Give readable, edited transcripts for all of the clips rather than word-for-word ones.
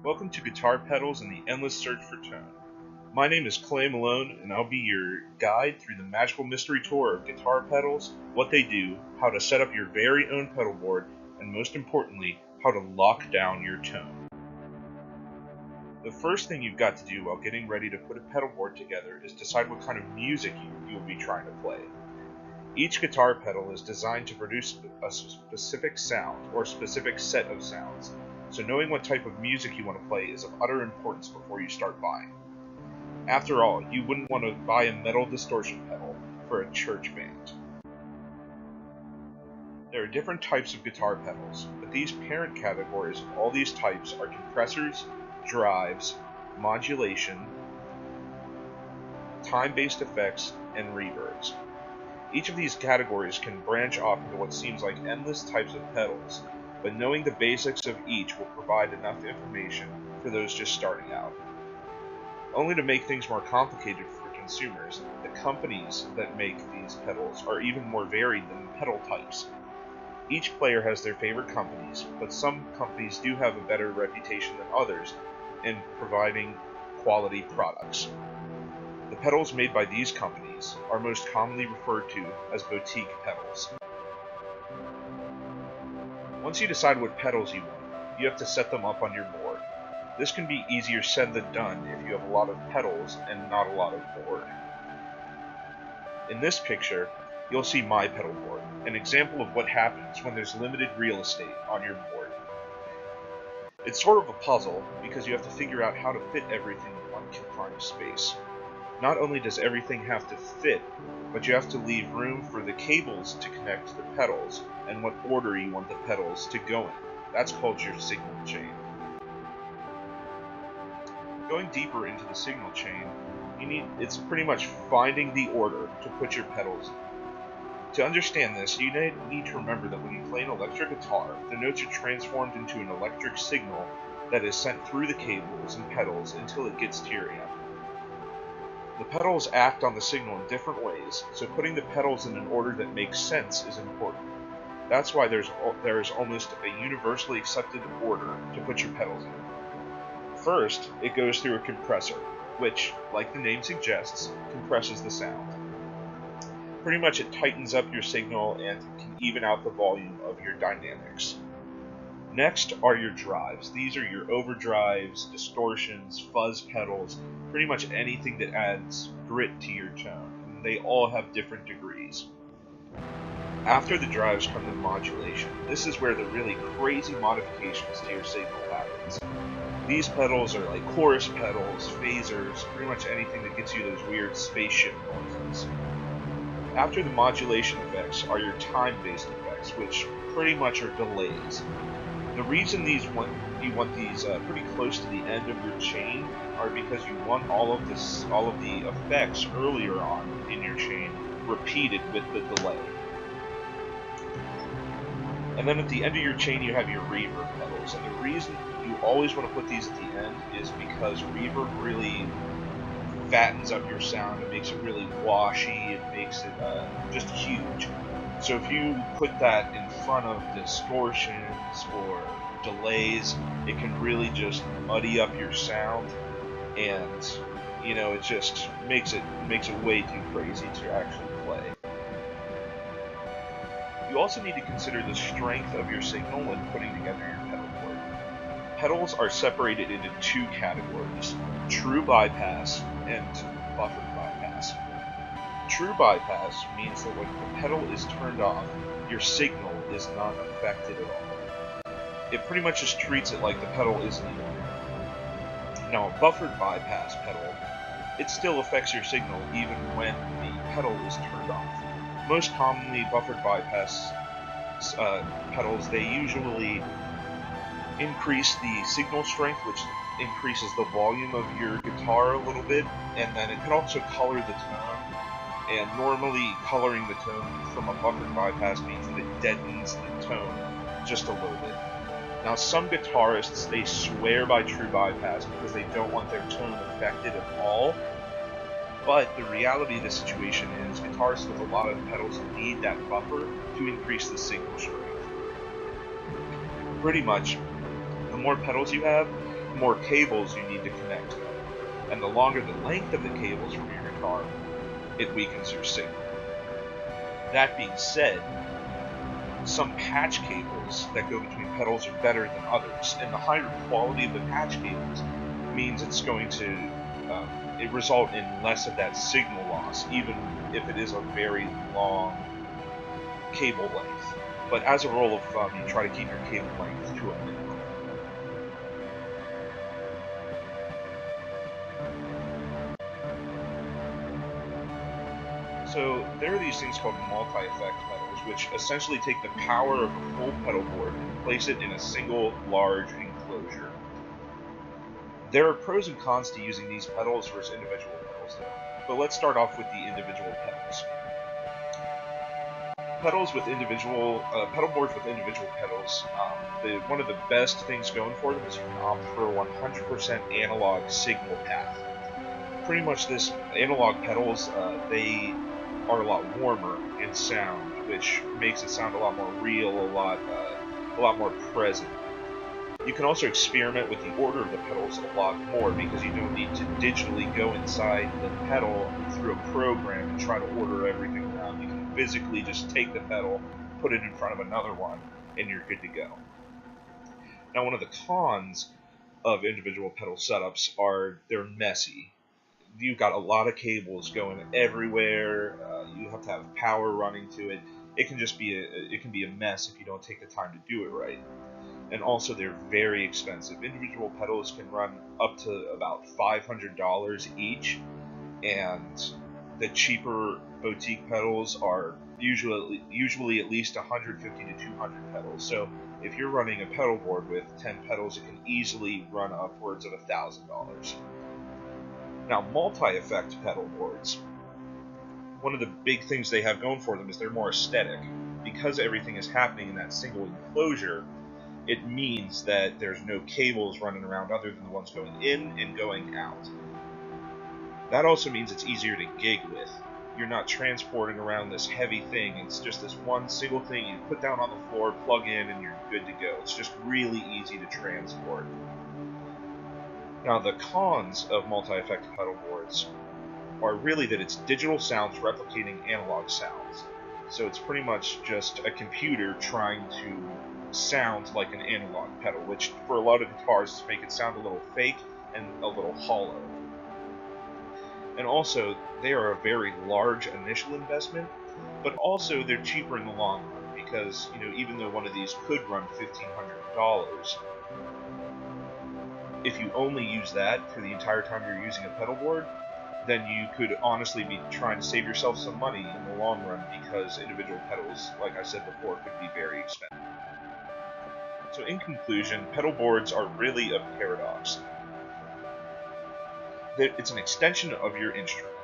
Welcome to Guitar Pedals and the Endless Search for Tone. My name is Malone, and I'll be your guide through the magical mystery tour of guitar pedals, what they do, how to set up your very own pedal board, and most importantly, how to lock down your tone. The first thing you've got to do while getting ready to put a pedal board together is decide what kind of music you'll be trying to play. Each guitar pedal is designed to produce a specific sound or specific set of sounds, so knowing what type of music you want to play is of utter importance before you start buying. After all, you wouldn't want to buy a metal distortion pedal for a church band. There are different types of guitar pedals, but these parent categories of all these types are compressors, drives, modulation, time-based effects, and reverbs. Each of these categories can branch off into what seems like endless types of pedals, but knowing the basics of each will provide enough information for those just starting out. Only to make things more complicated for consumers, the companies that make these pedals are even more varied than the pedal types. Each player has their favorite companies, but some companies do have a better reputation than others in providing quality products. The pedals made by these companies are most commonly referred to as boutique pedals. Once you decide what pedals you want, you have to set them up on your board. This can be easier said than done if you have a lot of pedals and not a lot of board. In this picture, you'll see my pedal board, an example of what happens when there's limited real estate on your board. It's sort of a puzzle because you have to figure out how to fit everything in one confined space. Not only does everything have to fit, but you have to leave room for the cables to connect to the pedals and what order you want the pedals to go in. That's called your signal chain. Going deeper into the signal chain, it's pretty much finding the order to put your pedals in. To understand this, you need to remember that when you play an electric guitar, the notes are transformed into an electric signal that is sent through the cables and pedals until it gets to your amp. The pedals act on the signal in different ways, so putting the pedals in an order that makes sense is important. That's why there is almost a universally accepted order to put your pedals in. First, it goes through a compressor, which, like the name suggests, compresses the sound. Pretty much it tightens up your signal and can even out the volume of your dynamics. Next are your drives. These are your overdrives, distortions, fuzz pedals, pretty much anything that adds grit to your tone, and they all have different degrees. After the drives come the modulation. This is where the really crazy modifications to your signal happens. These pedals are like chorus pedals, phasers, pretty much anything that gets you those weird spaceship noises. After the modulation effects are your time-based effects, which pretty much are delays. The reason you want these pretty close to the end of your chain are because you want all of the effects earlier on in your chain repeated with the delay. And then at the end of your chain you have your reverb pedals, and the reason you always want to put these at the end is because reverb really fattens up your sound. It makes it really washy. It makes it just huge. So if you put that in front of distortions or delays, it can really just muddy up your sound, and it just makes it way too crazy to actually play. You also need to consider the strength of your signal when putting together your pedal board. Pedals are separated into two categories: true bypass and buffered bypass. True bypass means that when the pedal is turned off, your signal is not affected at all. It pretty much just treats it like the pedal isn't even there. Now, a buffered bypass pedal, it still affects your signal even when the pedal is turned off. Most commonly, buffered bypass pedals, they usually increase the signal strength, which increases the volume of your guitar a little bit, and then it can also color the tone. And normally, coloring the tone from a buffered bypass means that it deadens the tone just a little bit. Now, some guitarists, they swear by true bypass because they don't want their tone affected at all. But the reality of the situation is guitarists with a lot of pedals need that buffer to increase the signal strength. Pretty much, the more pedals you have, more cables you need to connect to them. And the longer the length of the cables from your guitar, it weakens your signal. That being said, some patch cables that go between pedals are better than others, and the higher quality of the patch cables means it's going to it result in less of that signal loss, even if it is a very long cable length. But as a rule of thumb, you try to keep your cable length to a minimum. So there are these things called multi-effect pedals, which essentially take the power of a full pedal board and place it in a single large enclosure. There are pros and cons to using these pedals versus individual pedals, though. But let's start off with the individual pedals. Pedal boards with individual pedals. One of the best things going for them is you can opt for a 100% analog signal path. Pretty much, this analog pedals they are a lot warmer in sound, which makes it sound a lot more real, a lot more present. You can also experiment with the order of the pedals a lot more because you don't need to digitally go inside the pedal through a program and try to order everything around. You can physically just take the pedal, put it in front of another one, and you're good to go. Now, one of the cons of individual pedal setups are they're messy. You've got a lot of cables going everywhere. You have to have power running to it. It can be a mess if you don't take the time to do it right. And also, they're very expensive. Individual pedals can run up to about $500 each, and the cheaper boutique pedals are usually at least 150 to 200 pedals. So if you're running a pedal board with 10 pedals, it can easily run upwards of $1,000. Now, multi-effect pedal boards, one of the big things they have going for them is they're more aesthetic. Because everything is happening in that single enclosure, it means that there's no cables running around other than the ones going in and going out. That also means it's easier to gig with. You're not transporting around this heavy thing. It's just this one single thing you put down on the floor, plug in, and you're good to go. It's just really easy to transport. Now, the cons of multi-effect pedal boards are really that it's digital sounds replicating analog sounds. So it's pretty much just a computer trying to sound like an analog pedal, which for a lot of guitars make it sound a little fake and a little hollow. And also, they are a very large initial investment, but also they're cheaper in the long run because, even though one of these could run $1,500, if you only use that for the entire time you're using a pedal board, then you could honestly be trying to save yourself some money in the long run because individual pedals, like I said before, could be very expensive. So in conclusion, pedal boards are really a paradox. It's an extension of your instrument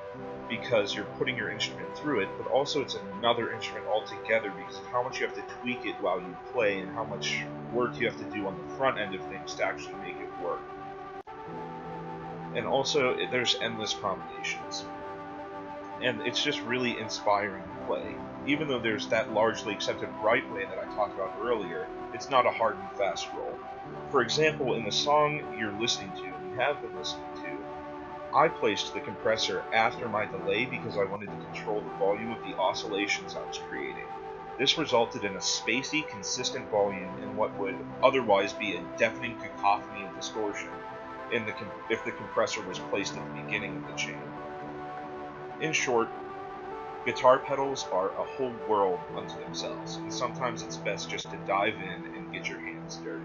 because you're putting your instrument through it, but also it's another instrument altogether because of how much you have to tweak it while you play and how much work you have to do on the front end of things to actually make it work. And also, there's endless combinations. And it's just really inspiring to play. Even though there's that largely accepted right way that I talked about earlier, it's not a hard and fast rule. For example, in the song you're listening to, and you have been listening to, I placed the compressor after my delay because I wanted to control the volume of the oscillations I was creating. This resulted in a spacey, consistent volume in what would otherwise be a deafening cacophony of distortion if the compressor was placed at the beginning of the chain. In short, guitar pedals are a whole world unto themselves, and sometimes it's best just to dive in and get your hands dirty.